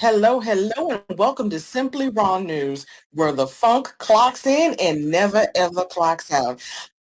Hello, hello, and welcome to Simply Raw News, where the funk clocks in and never ever clocks out.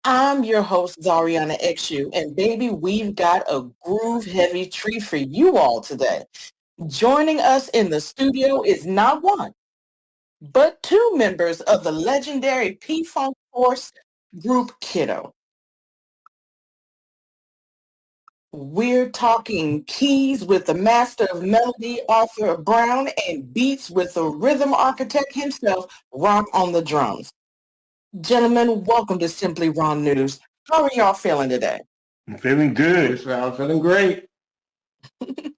I'm your host, Zariana XU, and baby, we've got a groove heavy treat for you all today. Joining us in the studio is not one, but two members of the legendary P-Funk Force group Kiddo. We're talking keys with the master of melody, Arthur Brown, and beats with the rhythm architect himself, Rock on the drums. Gentlemen, welcome to Simply Raw News. How are y'all feeling today? I'm feeling good. I'm feeling great. Okay,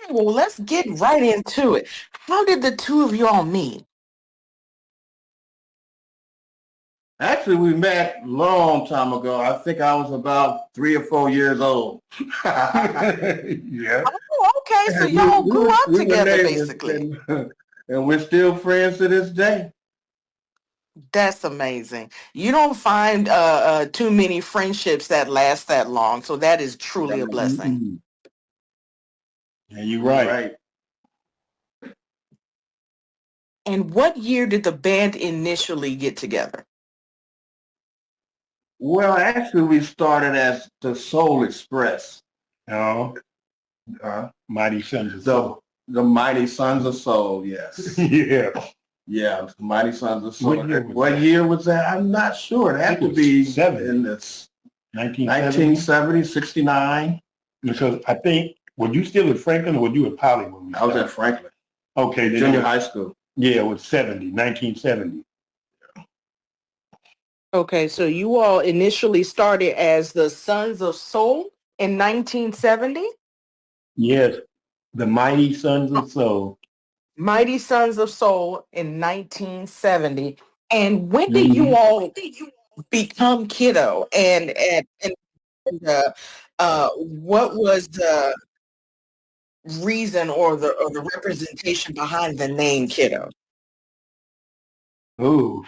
well, let's get right into it. How did the two of y'all meet? Actually, we met a long time ago. I think I was about 3 or 4 years old. Yeah. Oh, okay, so y'all grew up together, basically. And we're still friends to this day. That's amazing. You don't find too many friendships that last that long, so that is truly a blessing. Mm-mm. Yeah, you're right. And what year did the band initially get together? Well, actually, we started as the Soul Express. Oh, Mighty Sons of Soul. The Mighty Sons of Soul, yes. Yeah. Yeah, the Mighty Sons of Soul. What year was that? I'm not sure. It had to was be 70. in this 1970, 69. Because I think, were you still at Franklin or were you at Poly when we I was started? at Franklin, Okay. Then junior high school. Yeah, it was 1970. Okay, so you all initially started as the Sons of Soul in 1970? Yes, the Mighty Sons of Soul. Mighty Sons of Soul in 1970. And when did you all become Kiddo? And what was the reason or the representation behind the name Kiddo? Oh,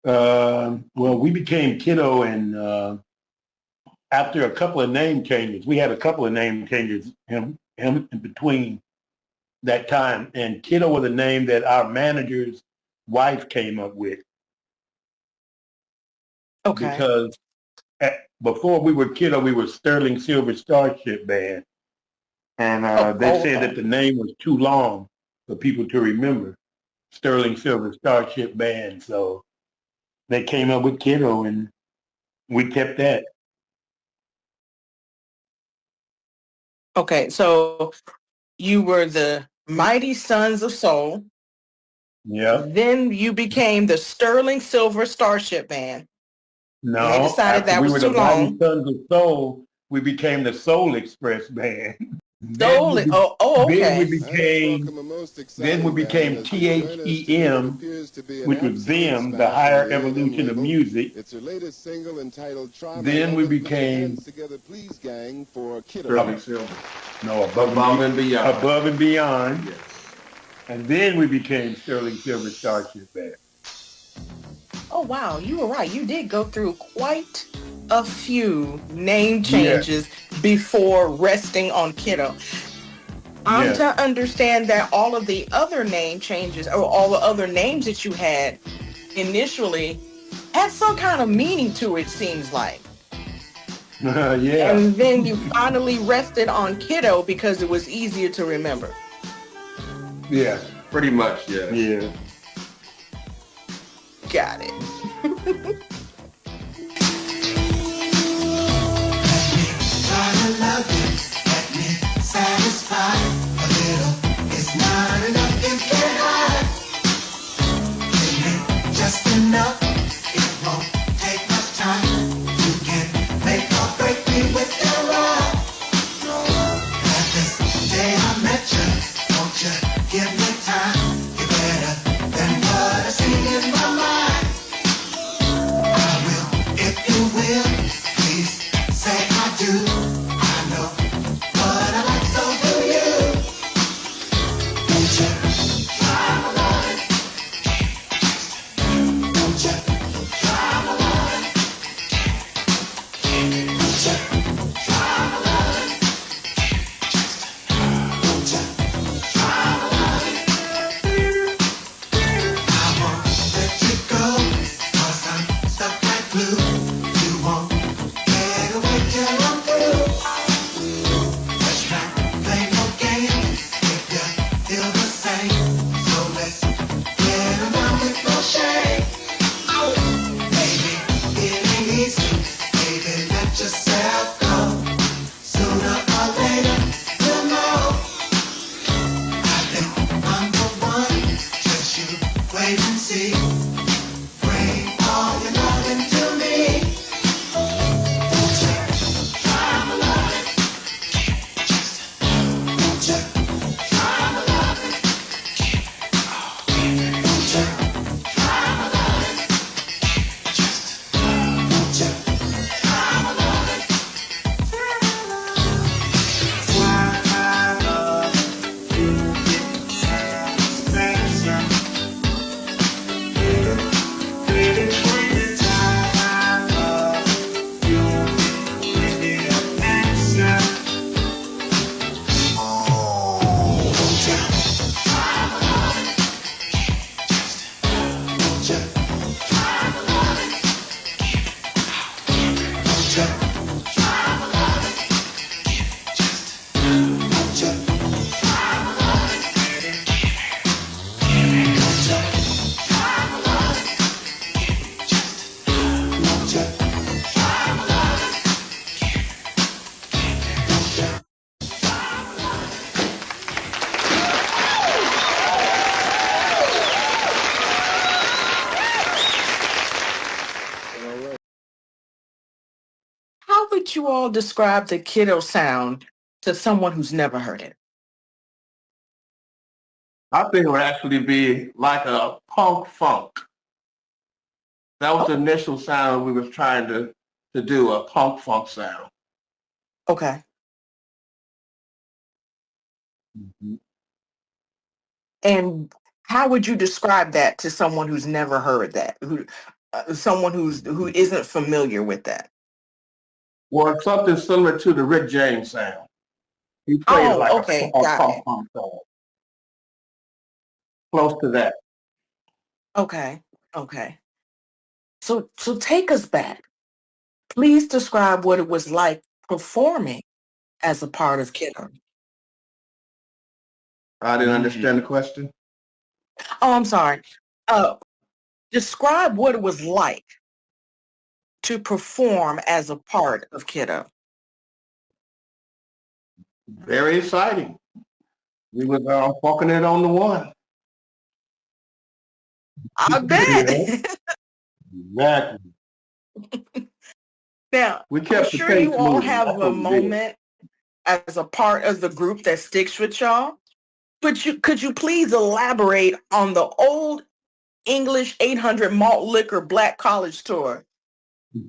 well, we became Kiddo, and after a couple of name changes, we had a couple of name changes him in between that time. And Kiddo was a name that our manager's wife came up with. Okay. Because before we were Kiddo, we were Sterling Silver Starship Band. And they said that the name was too long for people to remember, Sterling Silver Starship Band. So they came up with Kiddo, and we kept that. Okay, so you were the Mighty Sons of Soul. Yeah. Then you became the Sterling Silver Starship Band. No, they decided that was too long. Mighty Sons of Soul, we became the Soul Express Band. Okay. Then we became THEM, which was them, the Higher Evolution of Music. It's her latest single entitled Trauma. Then we became Together, Please Gang for Kiddo. Sterling Silver. No, Above and Beyond. Above and Beyond. Yes. And then we became Sterling Silver Starship Band. Oh, wow. You were right. You did go through quite a few name changes before resting on Kiddo. I'm to understand that all of the other name changes or all the other names that you had initially had some kind of meaning to it, seems like. Yeah. And then you finally rested on Kiddo because it was easier to remember. Yeah. Pretty much, yeah. Yeah. Got it. How would you all describe the Kiddo sound to someone who's never heard it? I think it would actually be like a punk funk. That was the Oh, initial sound we was trying to do, a punk funk sound. okay. Mhm. And how would you describe that to someone who's never heard that, someone who isn't familiar with that? Well, it's something similar to the Rick James sound. He plays Oh, like a, okay, a got punk it. funk sound, close to that. Okay, okay. So take us back. Please describe what it was like performing as a part of Kiddo. I didn't Mm. understand the question. Oh, I'm sorry. Uh, describe what it was like to perform as a part of Kiddo. Very exciting. We was fucking it on the one. I Yeah, bet. exactly. Now, We I'm kept the sure you pace all moving. have That's a what we did. moment as a part of the group that sticks with y'all. But could you please elaborate on the old English 800 malt liquor black college tour?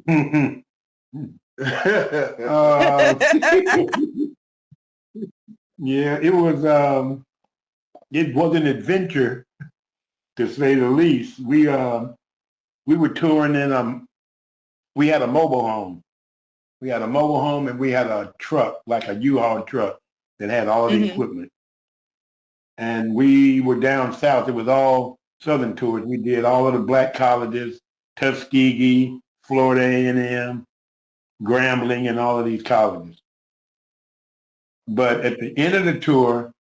uh, yeah, it was an adventure to say the least. We were touring in we had a mobile home. We had a mobile home and we had a truck, like a U-Haul truck that had all the Hmm. equipment. And we were down south. It was all southern tours. We did all of the black colleges, Tuskegee, Florida A&M, Grambling, and all of these colleges. But at the end of the tour,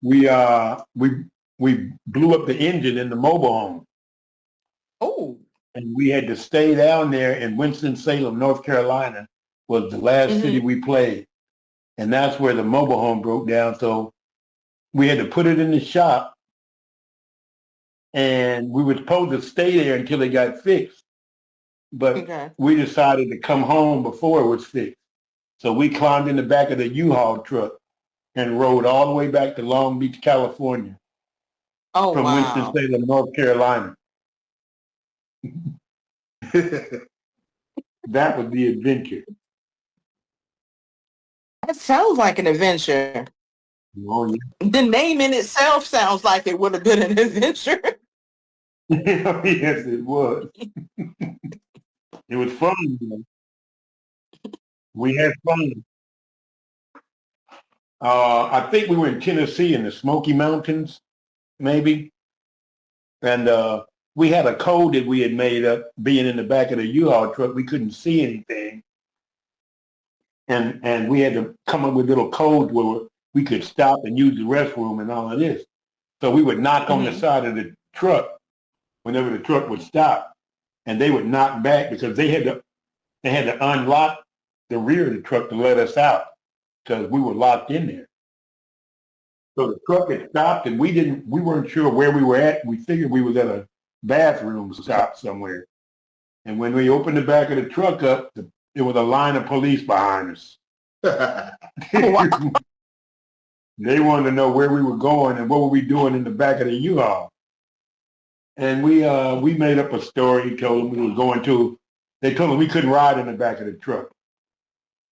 we uh we we blew up the engine in the mobile home, Oh. and we had to stay down there in Winston-Salem, North Carolina, was the last city Hmm. we played, and that's where the mobile home broke down. So we had to put it in the shop, and we were supposed to stay there until it got fixed. But Okay. we decided to come home before it was fixed. So we climbed in the back of the U-Haul truck and rode all the way back to Long Beach, California Oh, from wow. Winston-Salem, North Carolina. That was the adventure. That sounds like an adventure. Oh, The name in itself sounds like it would have been an adventure. yeah. Yes, it was. It was fun. We had fun. I think we were in Tennessee in the Smoky Mountains, maybe. And we had a code that we had made up being in the back of the U-Haul truck. We couldn't see anything. And we had to come up with little codes where we could stop and use the restroom and all of this. So we would knock on the Hmm. side of the truck whenever the truck would stop, and they would knock back because they had to unlock the rear of the truck to let us out because we were locked in there. So the truck had stopped, and we weren't sure where we were at. We figured we was at a bathroom stop somewhere. And when we opened the back of the truck up, there was a line of police behind us. Wow. They wanted to know where we were going and what were we doing in the back of the U-Haul. And we made up a story, told them we were going to, they told them we couldn't ride in the back of the truck.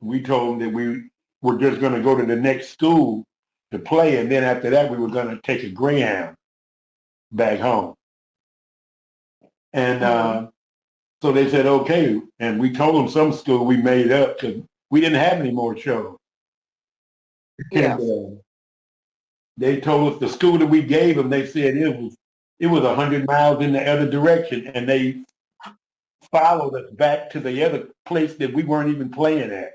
We told them that we were just going to go to the next school to play, and then after that we were going to take a Greyhound back home. And so they said, okay. And we told them some school we made up because we didn't have any more shows. Yeah. And they told us the school that we gave them, they said it was 100 miles in the other direction, and they followed us back to the other place that we weren't even playing at.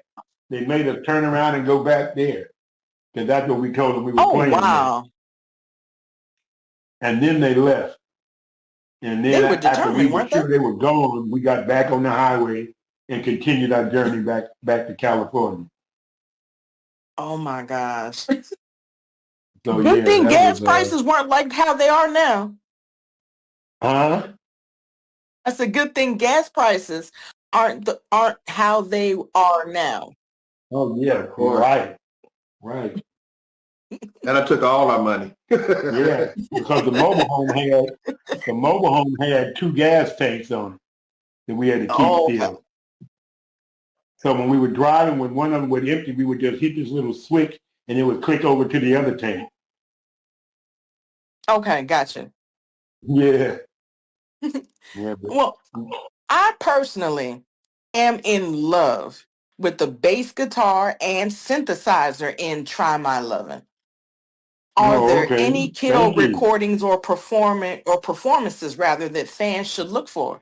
They made us turn around and go back there because that's what we told them we were playing wow. at. And then they left. And then They were after we determined, were weren't sure they? they were gone, we got back on the highway and continued our journey back to California. Oh my gosh. So Good yeah, thing that gas was prices weren't like how they are now. huh? That's a good thing gas prices aren't how they are now. Oh yeah, Of course. right. And I took all our money. Yeah, because the mobile home had 2 gas tanks on it that we had to keep Oh, filled. So when we were driving, when one of them would empty, we would just hit this little switch and it would click over to the other tank. okay, gotcha. Yeah. Yeah, Well, I personally am in love with the bass guitar and synthesizer in Try My Lovin'. Are there okay. any Kiddo Thank you. recordings or performances rather that fans should look for?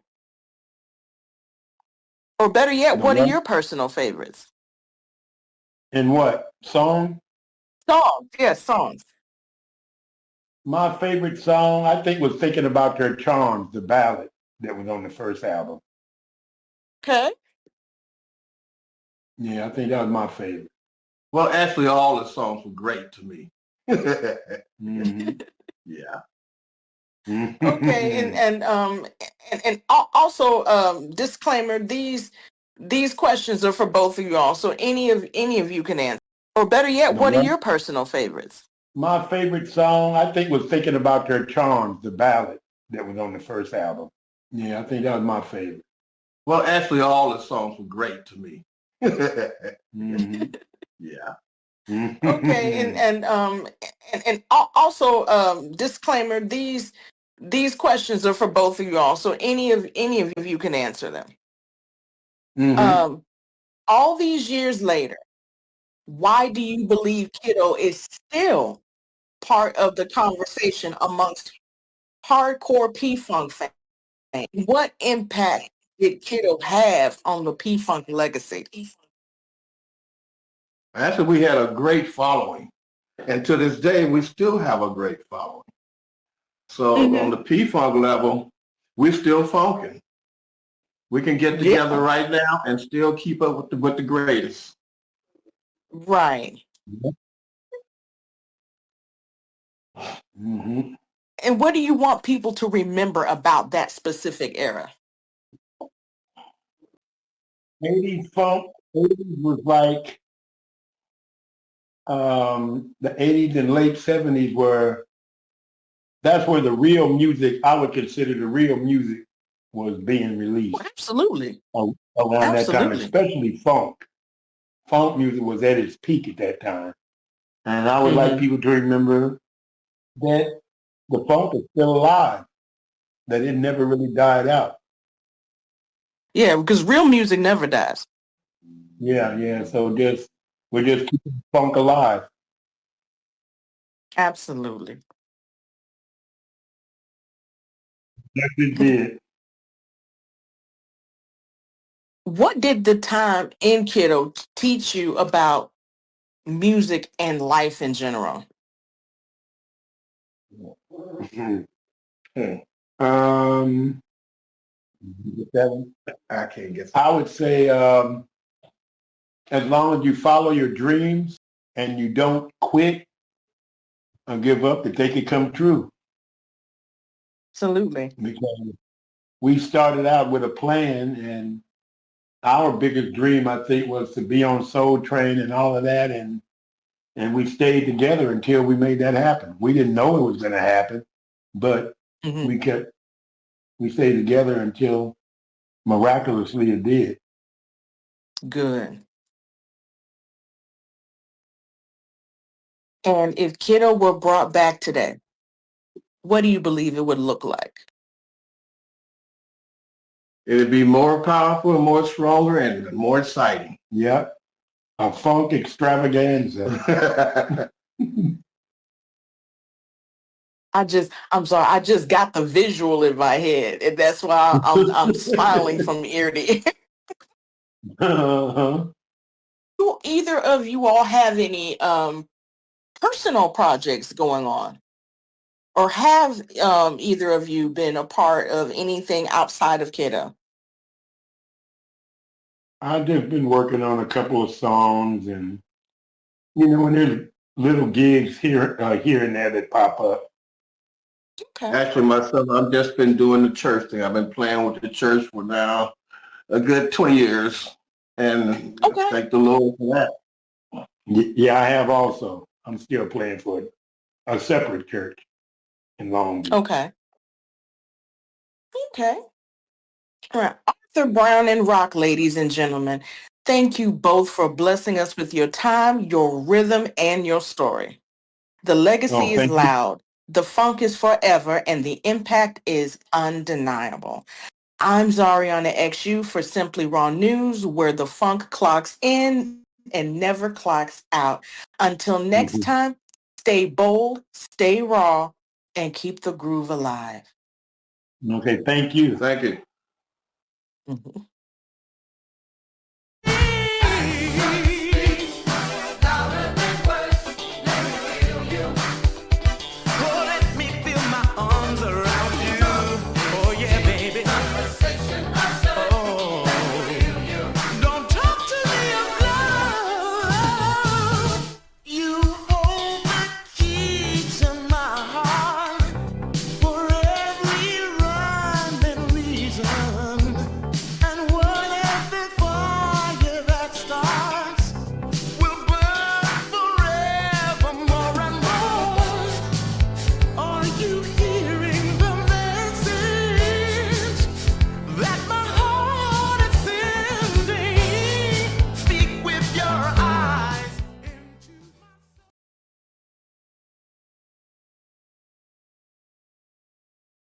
Or better yet, what are your personal favorites? And what? Song? Songs, yes, songs. My favorite song, I think, was Thinking About Their Charms, the ballad that was on the first album. Okay. Yeah, I think that was my favorite. Well, actually, all the songs were great to me. Mhm. Yeah. Okay, and also disclaimer, these questions are for both of you all, so any of you can answer. Or better yet, what are your personal favorites? My favorite song, I think, was Thinking About Their Charms, the ballad that was on the first album. Yeah, I think that was my favorite. Well, actually, all the songs were great to me. Mhm. Yeah. Okay, and also disclaimer, these questions are for both of you all, so any of you can answer them. Mhm. All these years later, why do you believe Kiddo is still part of the conversation amongst hardcore P-Funk fans? What impact did Kiddo have on the P-Funk legacy? Actually, we had a great following. And to this day, we still have a great following. So on the P-Funk level, we're still funking. We can get together right now and still keep up with the greatest. Right. Mhm. And what do you want people to remember about that specific era? 80s funk, 80s was like the 80s and late 70s that's where the real music, I would consider the real music was being released. Absolutely. Around that time, especially funk. Funk music was at its peak at that time. And I would like people to remember that the funk is still alive, that it never really died out. Yeah, because real music never dies. Yeah. So we're just keeping funk alive. Absolutely. Yes, it did. What did the time in Kiddo teach you about music and life in general? Um, I can't get. I would say as long as you follow your dreams and you don't quit, give up that they could come true. Absolutely. Because we started out with a plan, and our biggest dream, I think, was to be on Soul Train and all of that, and we stayed together until we made that happen. We didn't know it was going to happen, but we stayed together until miraculously it did. Good. And if Kiddo were brought back today, what do you believe it would look like? It'd be more powerful, more stronger, and more exciting. Yep. A funk extravaganza. I'm sorry, I just got the visual in my head, and that's why I'm smiling from ear to ear. Uh-huh. Do either of you all have any personal projects going on? Or have either of you been a part of anything outside of Kiddo? I've just been working on a couple of songs, and and there's little gigs here and there that pop up. Okay. Actually, myself, I've just been doing the church thing. I've been playing with the church for now a good 20 years. And thank the Lord for that. Yeah, I have also. I'm still playing for a separate church in Long Beach. Okay. All right. Arthur Brown and Rock, ladies and gentlemen, thank you both for blessing us with your time, your rhythm, and your story. The legacy is loud, the funk is forever, and the impact is undeniable. I'm Zariana XU for Simply Raw News, where the funk clocks in and never clocks out. Until next time, stay bold, stay raw, and keep the groove alive. Okay, thank you. Thank you. Mhm.